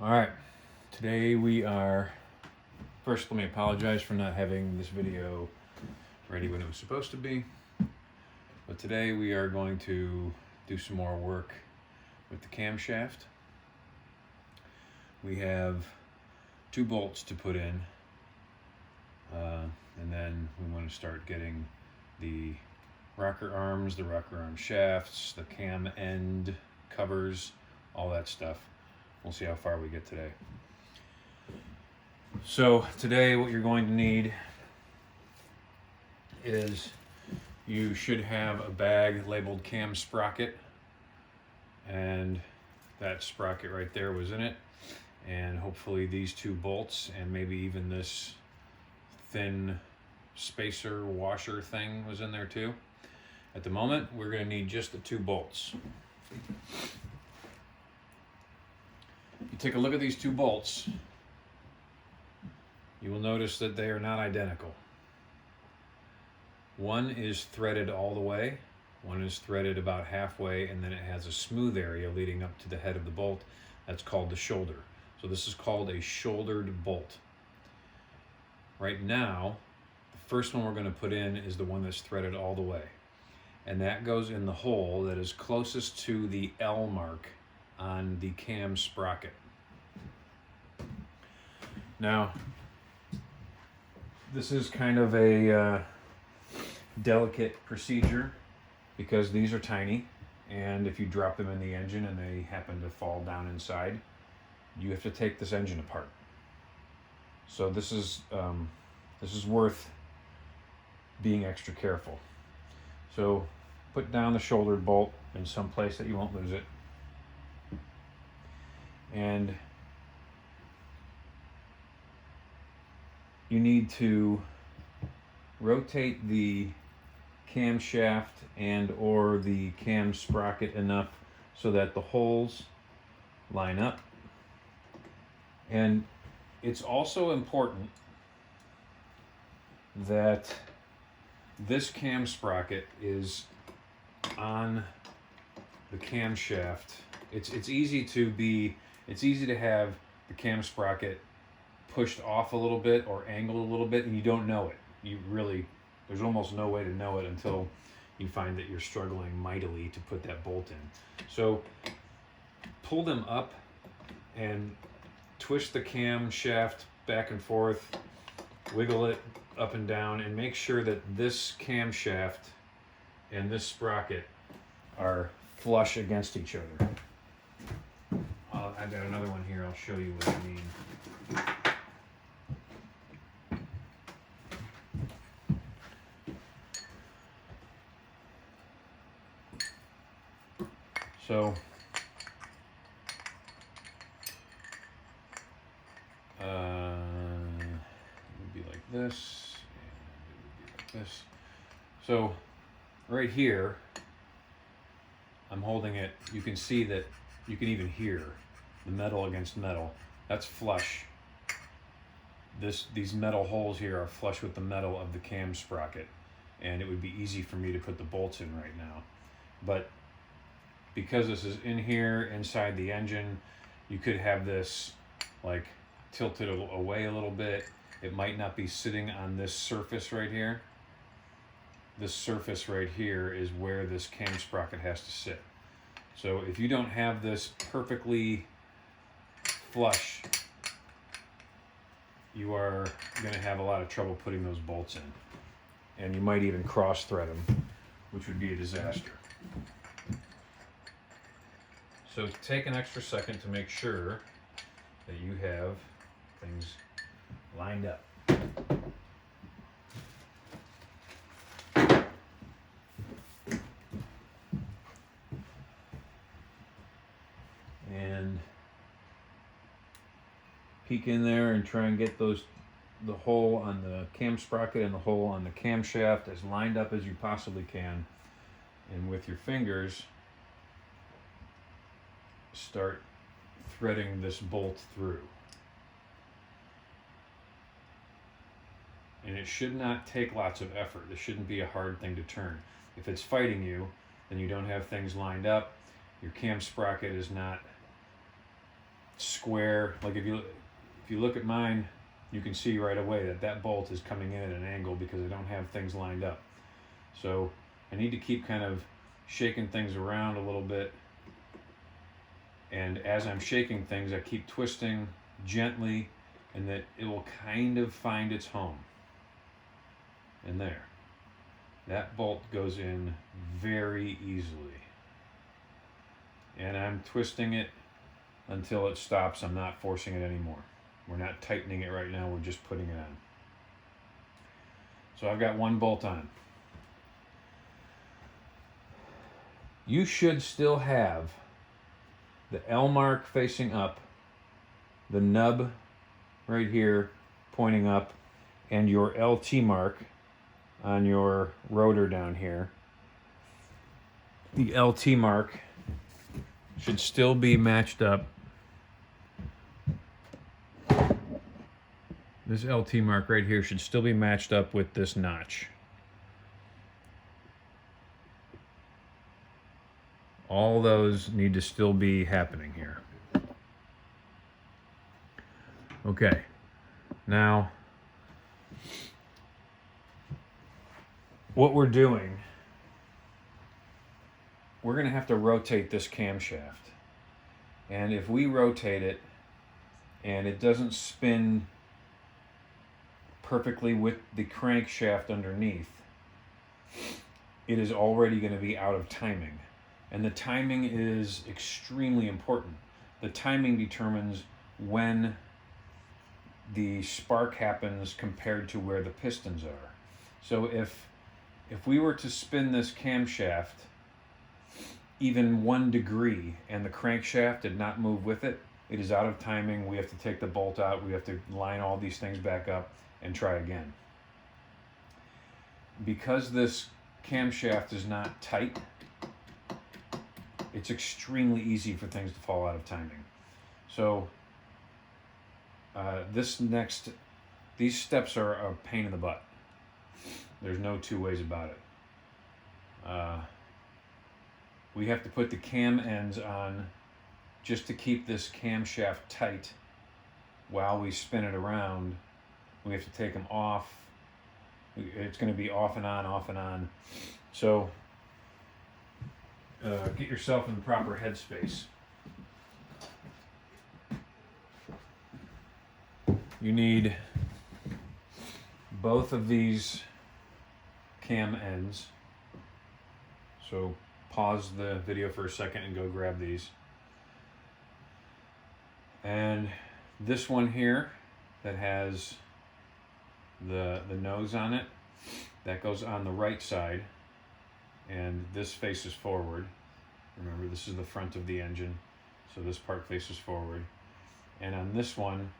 All right, today we are, first let me apologize for not having this video ready when it was supposed to be, but today we are going to do some more work with the camshaft. We have 2 bolts to put in, and then we want to start getting the rocker arms, the rocker arm shafts, the cam end covers, all that stuff. We'll see how far we get today. So today what you're going to need is, you should have a bag labeled Cam Sprocket, and that sprocket right there was in it, and hopefully these 2 bolts and maybe even this thin spacer washer thing was in there too. At the moment we're going to need just the 2 bolts. You take a look at these 2 bolts, you will notice that they are not identical. One is threaded all the way, one is threaded about halfway, and then it has a smooth area leading up to the head of the bolt. That's called the shoulder. So this is called a shouldered bolt. Right now, the first one we're going to put in is the one that's threaded all the way. And that goes in the hole that is closest to the L mark on the cam sprocket. Now, this is kind of a delicate procedure because these are tiny, and if you drop them in the engine and they happen to fall down inside, you have to take this engine apart. So this is worth being extra careful. So put down the shouldered bolt in some place that you won't lose it, and you need to rotate the camshaft and or the cam sprocket enough so that the holes line up. And it's also important that this cam sprocket is on the camshaft. It's easy to have the cam sprocket pushed off a little bit or angled a little bit and you don't know it. There's almost no way to know it until you find that you're struggling mightily to put that bolt in. So pull them up and twist the camshaft back and forth, wiggle it up and down, and make sure that this camshaft and this sprocket are flush against each other. I've got another one here, I'll show you what I mean. So it would be like this, and it would be like this. So right here, I'm holding it, you can see that, you can even hear the metal against metal. That's flush. These metal holes here are flush with the metal of the cam sprocket, and it would be easy for me to put the bolts in right now. But because this is in here inside the engine, you could have this like tilted away a little bit. It might not be sitting on this surface right here. This surface right here is where this cam sprocket has to sit. So if you don't have this perfectly flush, you are going to have a lot of trouble putting those bolts in. And you might even cross thread them, which would be a disaster. So take an extra second to make sure that you have things lined up. And peek in there and try and get the hole on the cam sprocket and the hole on the camshaft as lined up as you possibly can. And with your fingers, start threading this bolt through. And it should not take lots of effort. This shouldn't be a hard thing to turn. If it's fighting you, then you don't have things lined up. Your cam sprocket is not square. Like if you look at mine, you can see right away that that bolt is coming in at an angle because I don't have things lined up. So I need to keep kind of shaking things around a little bit. And as I'm shaking things, I keep twisting gently, and that it will kind of find its home. And there. That bolt goes in very easily. And I'm twisting it until it stops. I'm not forcing it anymore. We're not tightening it right now, we're just putting it on. So I've got one bolt on. You should still have the L mark facing up, the nub right here pointing up, and your LT mark on your rotor down here. The LT mark should still be matched up. This LT mark right here should still be matched up with this notch. All those need to still be happening here. Okay, now what we're doing, we're going to have to rotate this camshaft. And if we rotate it and it doesn't spin perfectly with the crankshaft underneath, it is already going to be out of timing. And the timing is extremely important. The timing determines when the spark happens compared to where the pistons are. So if we were to spin this camshaft even 1 degree and the crankshaft did not move with it, it is out of timing. We have to take the bolt out. We have to line all these things back up and try again. Because this camshaft is not tight, it's extremely easy for things to fall out of timing. So these steps are a pain in the butt. There's no two ways about it. We have to put the cam ends on just to keep this camshaft tight while we spin it around. We have to take them off. It's going to be off and on, off and on. So get yourself in the proper headspace. You need both of these cam ends. So pause the video for a second and go grab these. And this one here that has the nose on it, that goes on the right side, and this faces forward. Remember, this is the front of the engine, so this part faces forward. And on this one,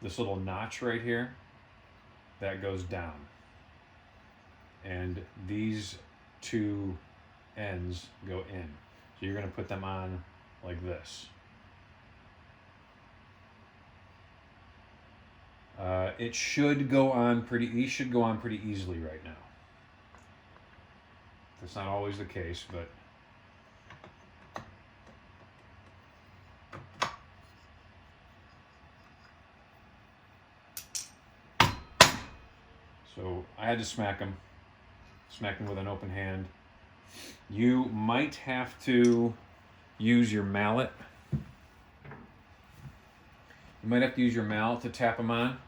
this little notch right here, that goes down. And these two ends go in. So you're going to put them on like this. It should go on these should go on pretty easily right now. That's not always the case, but so I had to smack them with an open hand. You might have to use your mallet. You might have to use your mallet to tap them on.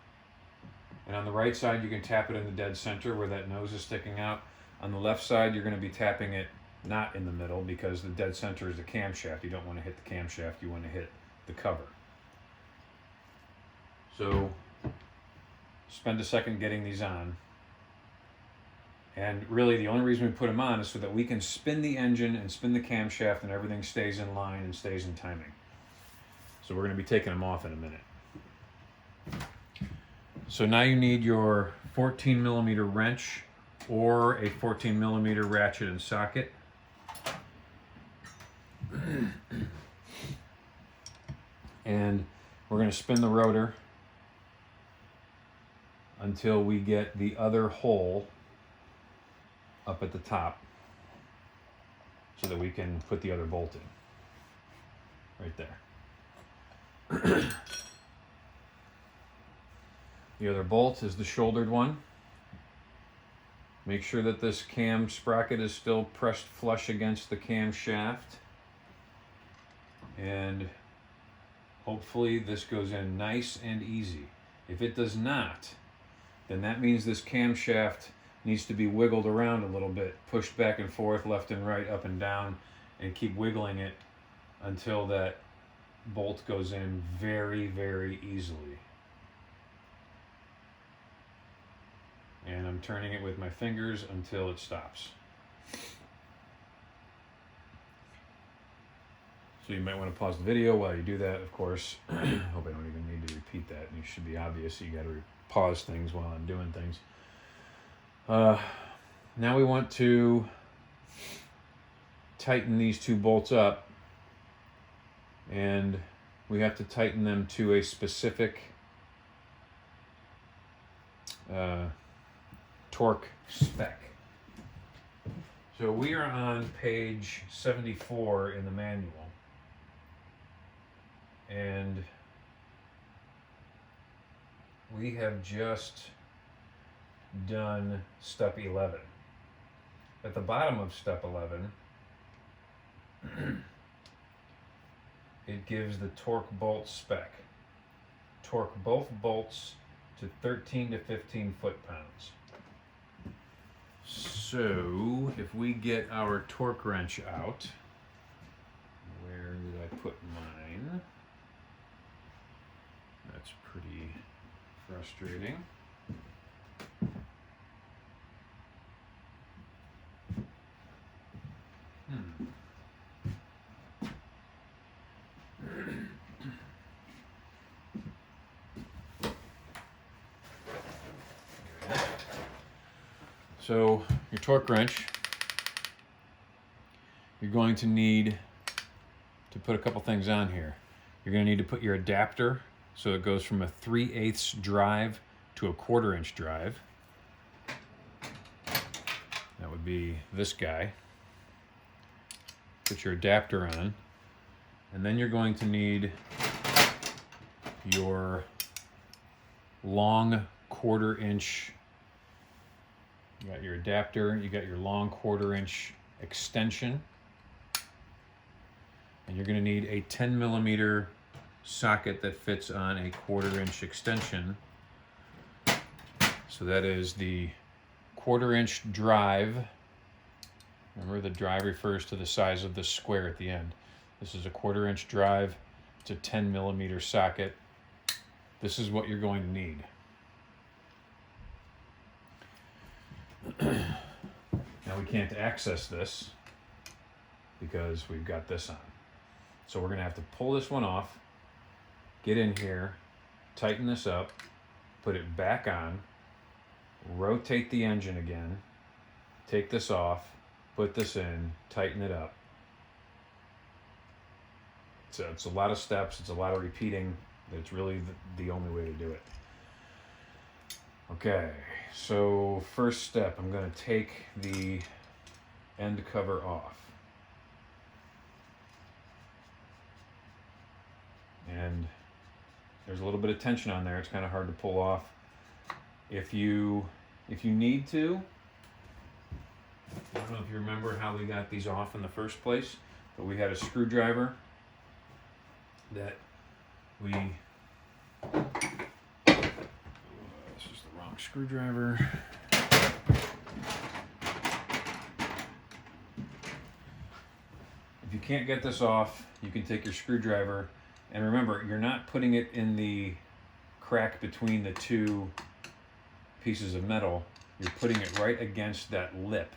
And on the right side, you can tap it in the dead center where that nose is sticking out. On the left side, you're going to be tapping it not in the middle because the dead center is the camshaft. You don't want to hit the camshaft, you want to hit the cover. So spend a second getting these on. And really the only reason we put them on is so that we can spin the engine and spin the camshaft and everything stays in line and stays in timing. So we're going to be taking them off in a minute. So now you need your 14 millimeter wrench or a 14 millimeter ratchet and socket. And we're going to spin the rotor until we get the other hole up at the top so that we can put the other bolt in. Right there. The other bolt is the shouldered one. Make sure that this cam sprocket is still pressed flush against the camshaft. And hopefully this goes in nice and easy. If it does not, then that means this camshaft needs to be wiggled around a little bit, pushed back and forth, left and right, up and down, and keep wiggling it until that bolt goes in very, very easily. And I'm turning it with my fingers until it stops. So you might want to pause the video while you do that, of course. I hope I don't even need to repeat that. It should be obvious. You got to pause things while I'm doing things. Now we want to tighten these two bolts up, and we have to tighten them to a specific torque spec. So we are on page 74 in the manual, and we have just done step 11. At the bottom of step 11, it gives the torque bolt spec. Torque both bolts to 13 to 15 foot-pounds. So if we get our torque wrench out, where did I put mine? That's pretty frustrating. So your torque wrench, you're going to need to put a couple things on here. You're going to need to put your adapter so it goes from a 3/8 drive to a 1/4 inch drive. That would be this guy. Put your adapter on, and then you're going to need your long 1/4 inch. You got your adapter, you got your long 1/4 inch extension, and you're going to need a 10 millimeter socket that fits on a 1/4 inch extension. So that is the 1/4 inch drive. Remember, the drive refers to the size of the square at the end. This is a 1/4 inch drive. It's a 10 millimeter socket. This is what you're going to need. Now we can't access this because we've got this on. So we're going to have to pull this one off, get in here, tighten this up, put it back on, rotate the engine again, take this off, put this in, tighten it up. So it's a lot of steps, it's a lot of repeating, but it's really the only way to do it. Okay, so first step, I'm going to take the end cover off. And there's a little bit of tension on there. It's kind of hard to pull off. If you need to, I don't know if you remember how we got these off in the first place, but we had a screwdriver that we... This is the wrong screwdriver. If you can't get this off, you can take your screwdriver, and remember, you're not putting it in the crack between the two pieces of metal. You're putting it right against that lip,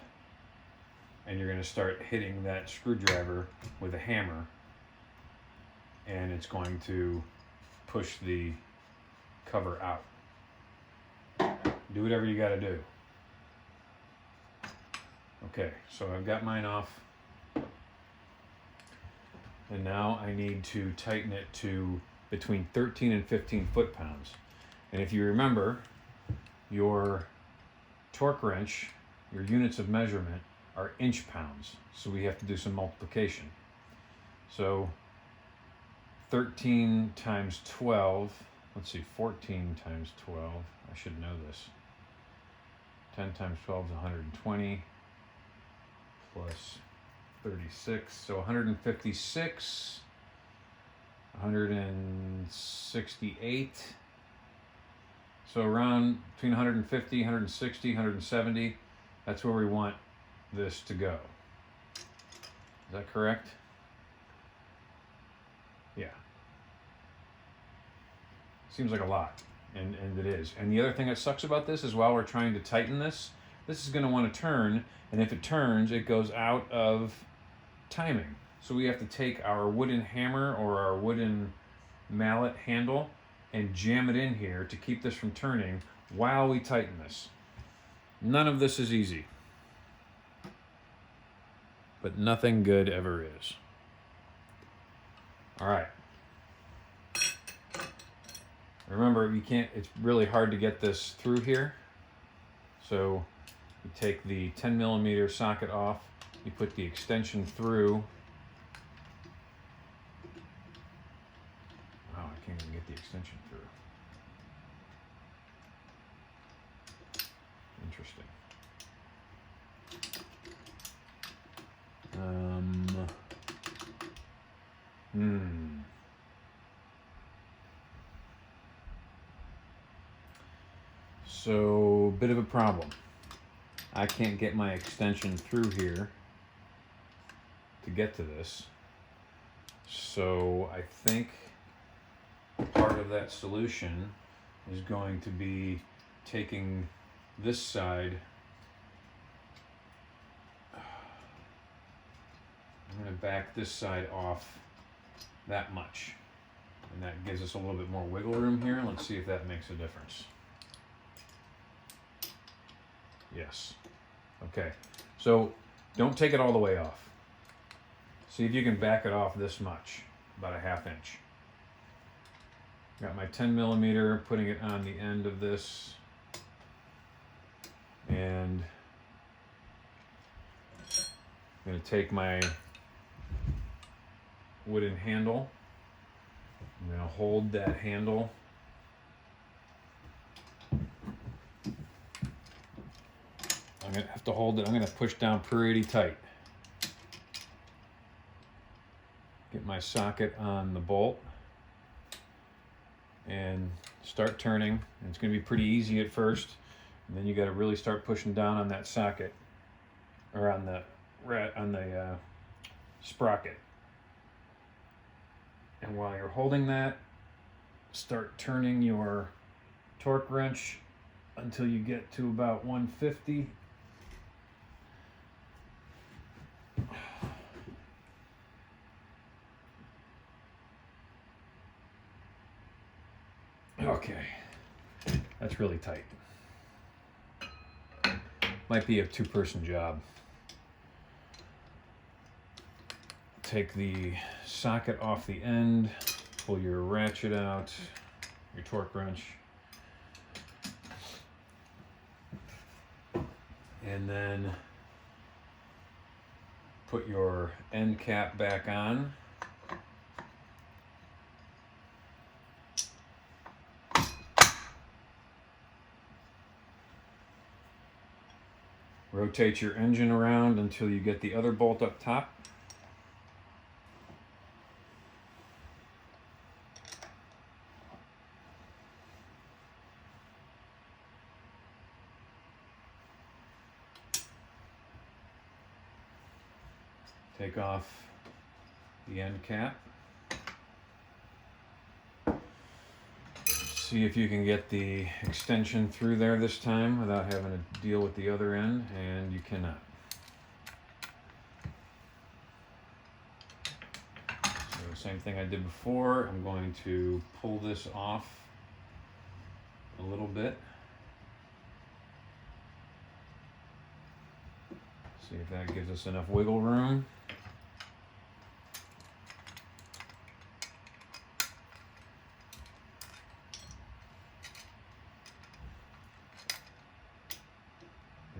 and you're going to start hitting that screwdriver with a hammer, and it's going to push the cover out. Do whatever you got to do. Okay, so I've got mine off. And now I need to tighten it to between 13 and 15 foot-pounds. And if you remember, your torque wrench, your units of measurement, are inch-pounds. So we have to do some multiplication. So 13 times 12. Let's see, 14 times 12. I should know this. 10 times 12 is 120 plus 36. So 156, 168. So around between 150, 160, 170. That's where we want this to go. Is that correct? Yeah. Seems like a lot, and it is. And the other thing that sucks about this is while we're trying to tighten this, this is going to want to turn, and if it turns, it goes out of timing. So we have to take our wooden hammer or our wooden mallet handle and jam it in here to keep this from turning while we tighten this. None of this is easy, but nothing good ever is. All right. Remember, you can't, it's really hard to get this through here. So you take the 10 millimeter socket off, you put the extension through. Oh, I can't even get the extension through. Interesting. So, bit of a problem. I can't get my extension through here to get to this. So I think part of that solution is going to be taking this side. I'm going to back this side off that much. And that gives us a little bit more wiggle room here. Let's see if that makes a difference. Yes. Okay. So don't take it all the way off. See if you can back it off this much, about a 1/2 inch. Got my 10 millimeter, putting it on the end of this. And I'm going to take my wooden handle. I'm going to hold that handle. I'm going to have to hold it. I'm going to push down pretty tight. Get my socket on the bolt and start turning. And it's going to be pretty easy at first. And then you got to really start pushing down on that socket or on the sprocket. And while you're holding that, start turning your torque wrench until you get to about 150. Okay, that's really tight. Might be a 2-person job. Take the socket off the end, pull your ratchet out, your torque wrench, and then put your end cap back on. Rotate your engine around until you get the other bolt up top. Take off the end cap. See if you can get the extension through there this time without having to deal with the other end, and you cannot. So same thing I did before, I'm going to pull this off a little bit. See if that gives us enough wiggle room.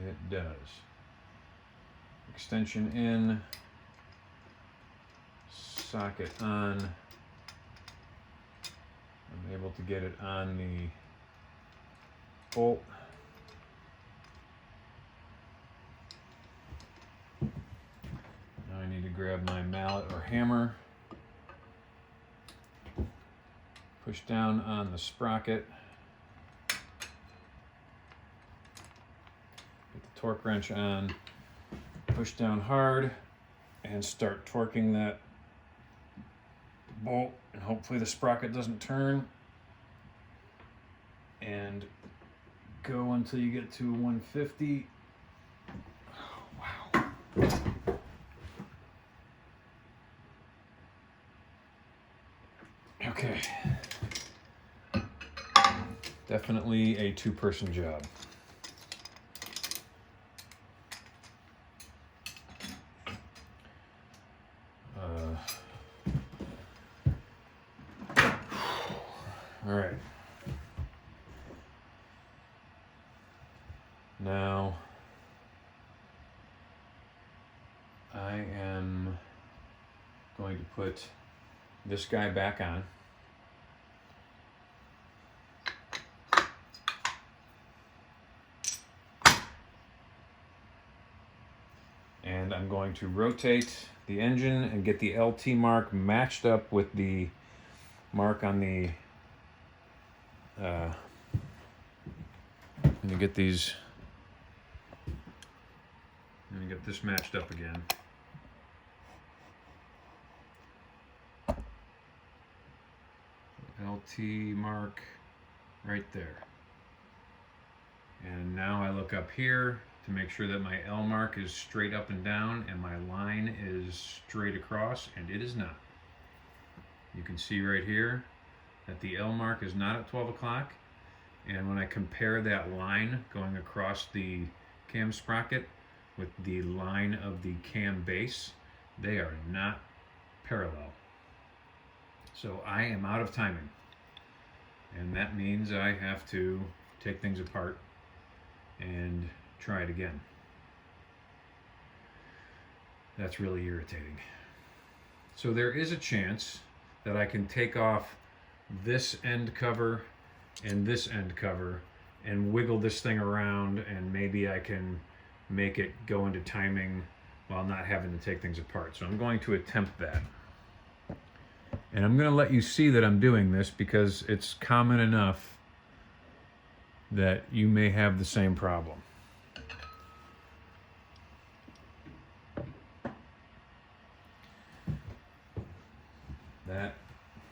It does. Extension in, socket on, able to get it on the bolt. Now I need to grab my mallet or hammer, push down on the sprocket, get the torque wrench on, push down hard, and start torquing that bolt, and hopefully the sprocket doesn't turn, and go until you get to 150. Oh, wow. Okay. Definitely a two-person job. All right. Now, I am going to put this guy back on. And I'm going to rotate the engine and get the LT mark matched up with the mark on the I'm going to get these, I'm going to get this matched up again. LT mark right there. And now I look up here to make sure that my L mark is straight up and down and my line is straight across, and it is not. You can see right here that the L mark is not at 12 o'clock, and when I compare that line going across the cam sprocket with the line of the cam base, they are not parallel. So I am out of timing, and that means I have to take things apart and try it again. That's really irritating. So there is a chance that I can take off this end cover and this end cover and wiggle this thing around, and maybe I can make it go into timing while not having to take things apart. So I'm going to attempt that. And I'm going to let you see that I'm doing this because it's common enough that you may have the same problem. That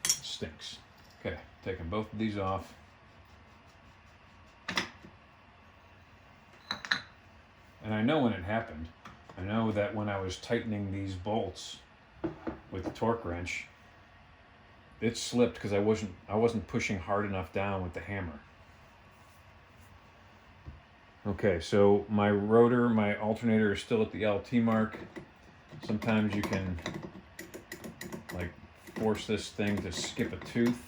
stinks. Okay, taking both of these off. And I know when it happened. I know that when I was tightening these bolts with the torque wrench, it slipped because I wasn't pushing hard enough down with the hammer. Okay, so my rotor, my alternator is still at the LT mark. Sometimes you can like force this thing to skip a tooth.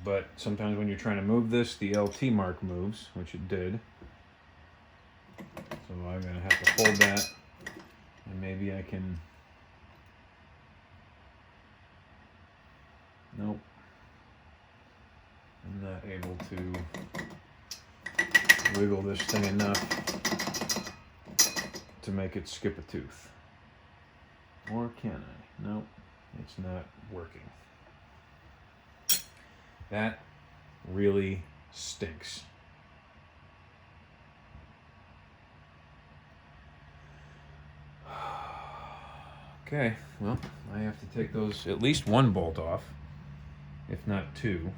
But sometimes when you're trying to move this, the LT mark moves, which it did. So I'm going to have to hold that, and maybe I can... Nope. I'm not able to wiggle this thing enough to make it skip a tooth. Or can I? Nope, it's not working. That really stinks. Okay, well, I have to take those, at least one bolt off, if not two.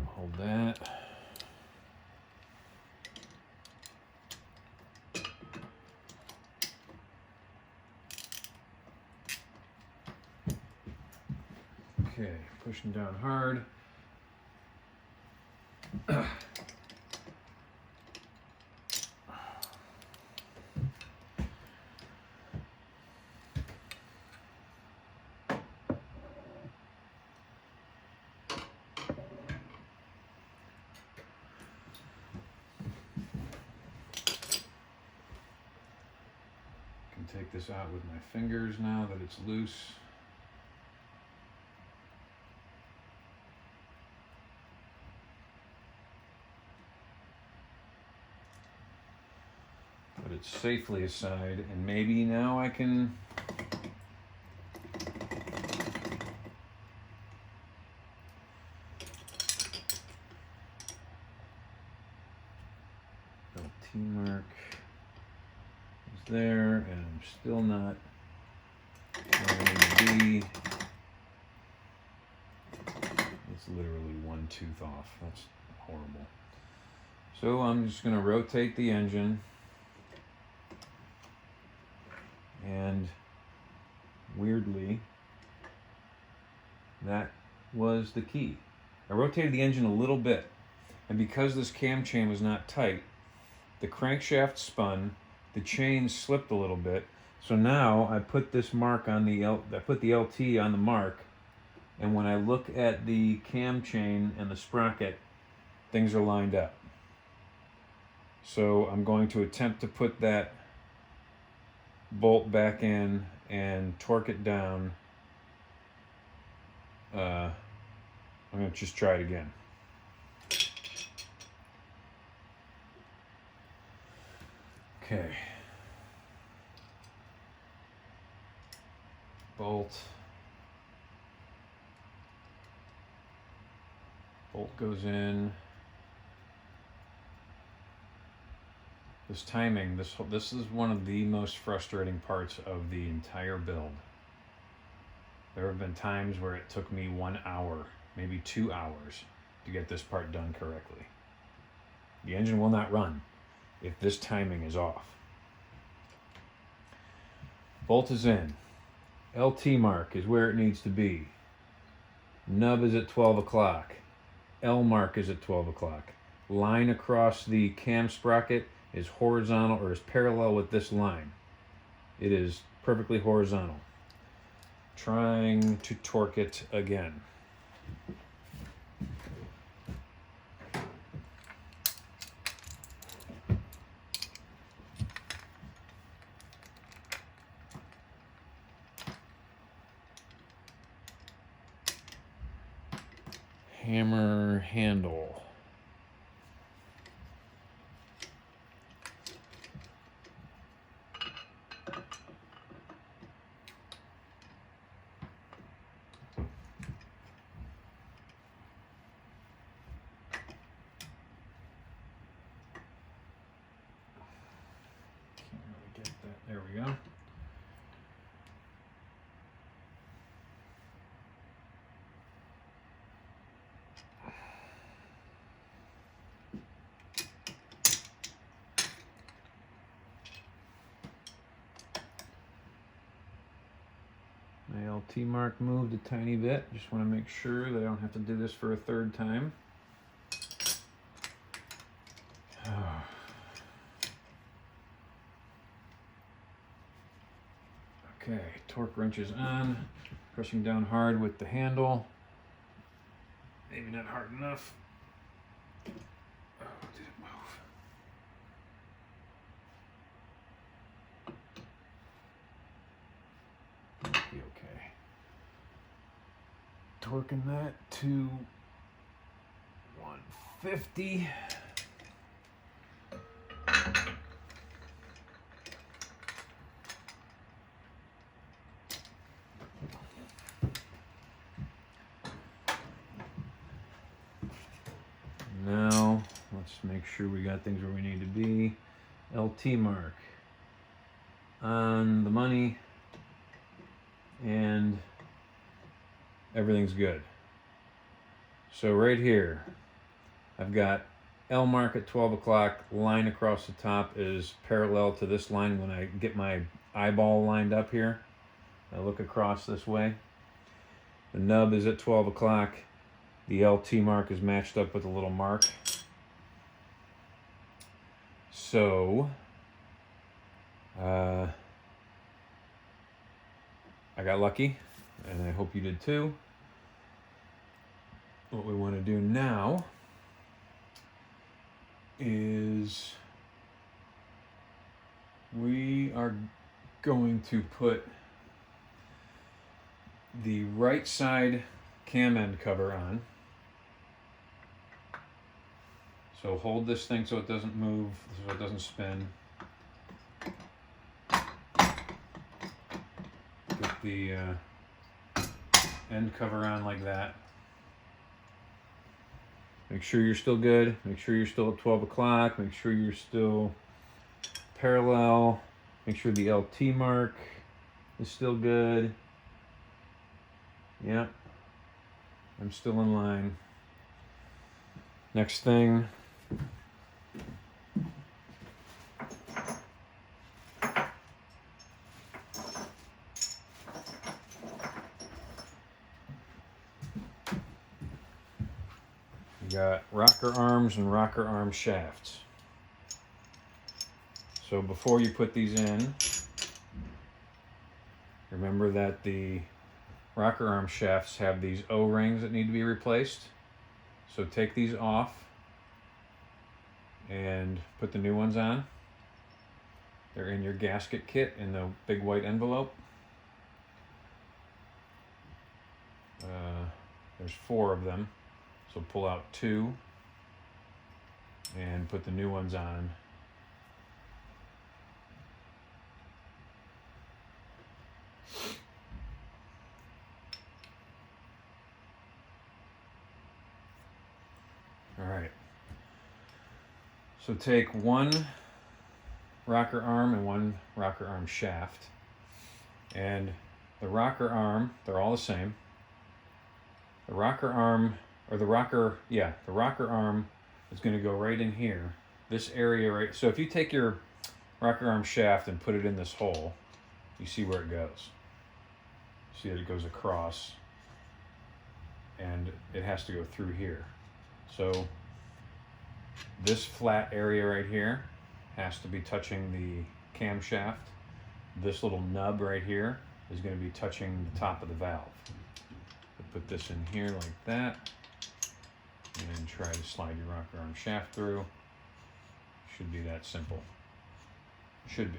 Hold that. Okay, pushing down hard. take this out with my fingers now that it's loose. Put it safely aside, and maybe now I can LT mark is there, and I'm still not where I need to be. It's literally one tooth off. That's horrible. So I'm just going to rotate the engine, and weirdly, that was the key. I rotated the engine a little bit, and because this cam chain was not tight, the crankshaft spun, the chain slipped a little bit. So now I put this mark on the I put the LT on the mark, and when I look at the cam chain and the sprocket, things are lined up. So I'm going to attempt to put that bolt back in and torque it down. I'm going to just try it again. Okay. Bolt goes in. This timing, this is one of the most frustrating parts of the entire build. There have been times where it took me 1 hour, maybe 2 hours to get this part done correctly. The engine will not run if this timing is off. Bolt is in. LT mark is where it needs to be. Nub is at 12 o'clock. L mark is at 12 o'clock. Line across the cam sprocket is horizontal, or is parallel with this line. It is perfectly horizontal. Trying to torque it again. Hammer handle. There we go. My LT mark moved a tiny bit. Just want to make sure that I don't have to do this for a third time. Okay, torque wrench is on. Pressing down hard with the handle. Maybe not hard enough. Oh, did it move? Be okay. Torquing that to 150. Now, let's make sure we got things where we need to be. LT mark on the money, and everything's good. So right here, I've got L mark at 12 o'clock, line across the top is parallel to this line. When I get my eyeball lined up here, I look across this way. The nub is at 12 o'clock. The LT mark is matched up with a little mark. So, I got lucky, and I hope you did too. What we want to do now is we are going to put the right side cam end cover on. So hold this thing so it doesn't move, so it doesn't spin. Get the end cover on like that. Make sure you're still good. Make sure you're still at 12 o'clock. Make sure you're still parallel. Make sure the LT mark is still good. Yeah, I'm still in line. Next thing. You got rocker arms and rocker arm shafts. So before you put these in, remember that the rocker arm shafts have these O-rings that need to be replaced. So take these off and put the new ones on. They're in your gasket kit in the big white envelope. There's 4 of them. So pull out 2 and put the new ones on. All right. So take 1 rocker arm and 1 rocker arm shaft. And the rocker arm, they're all the same. The rocker arm, or the rocker arm is going to go right in here. This area right, so if you take your rocker arm shaft and put it in this hole, you see where it goes. See that it goes across, and it has to go through here. So this flat area right here has to be touching the camshaft. This little nub right here is going to be touching the top of the valve. Put this in here like that, and try to slide your rocker arm shaft through. Should be that simple. Should be.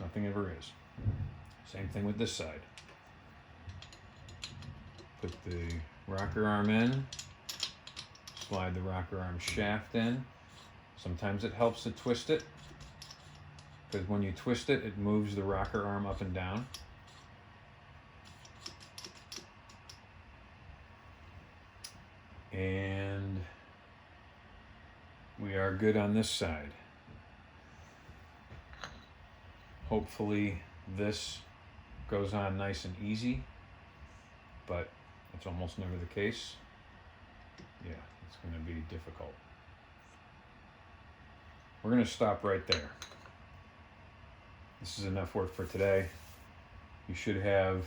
Nothing ever is. Same thing with this side. Put the rocker arm in, slide the rocker arm shaft in. Sometimes it helps to twist it, because when you twist it, it moves the rocker arm up and down. And we are good on this side. Hopefully this goes on nice and easy, but it's almost never the case. Yeah, it's going to be difficult. We're going to stop right there. This is enough work for today. You should have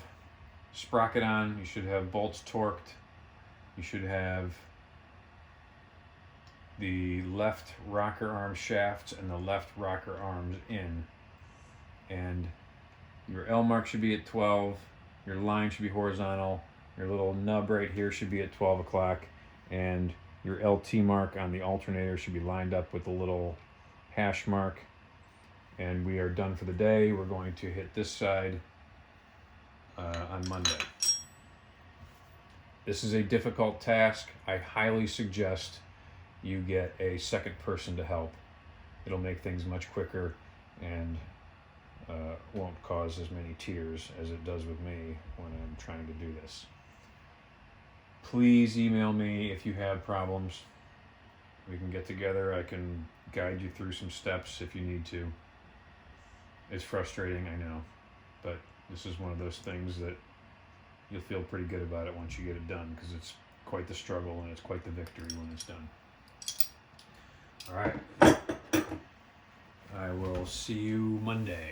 sprocket on, you should have bolts torqued, you should have the left rocker arm shafts and the left rocker arms in, and your L mark should be at 12, your line should be horizontal, your little nub right here should be at 12 o'clock, and your LT mark on the alternator should be lined up with the little hash mark. And we are done for the day. We're going to hit this side on Monday. This is a difficult task. I highly suggest you get a second person to help. It'll make things much quicker and won't cause as many tears as it does with me when I'm trying to do this. Please email me if you have problems. We can get together. I can guide you through some steps if you need to. It's frustrating, I know, but this is one of those things that you'll feel pretty good about it once you get it done, because it's quite the struggle and it's quite the victory when it's done. All right. I will see you Monday.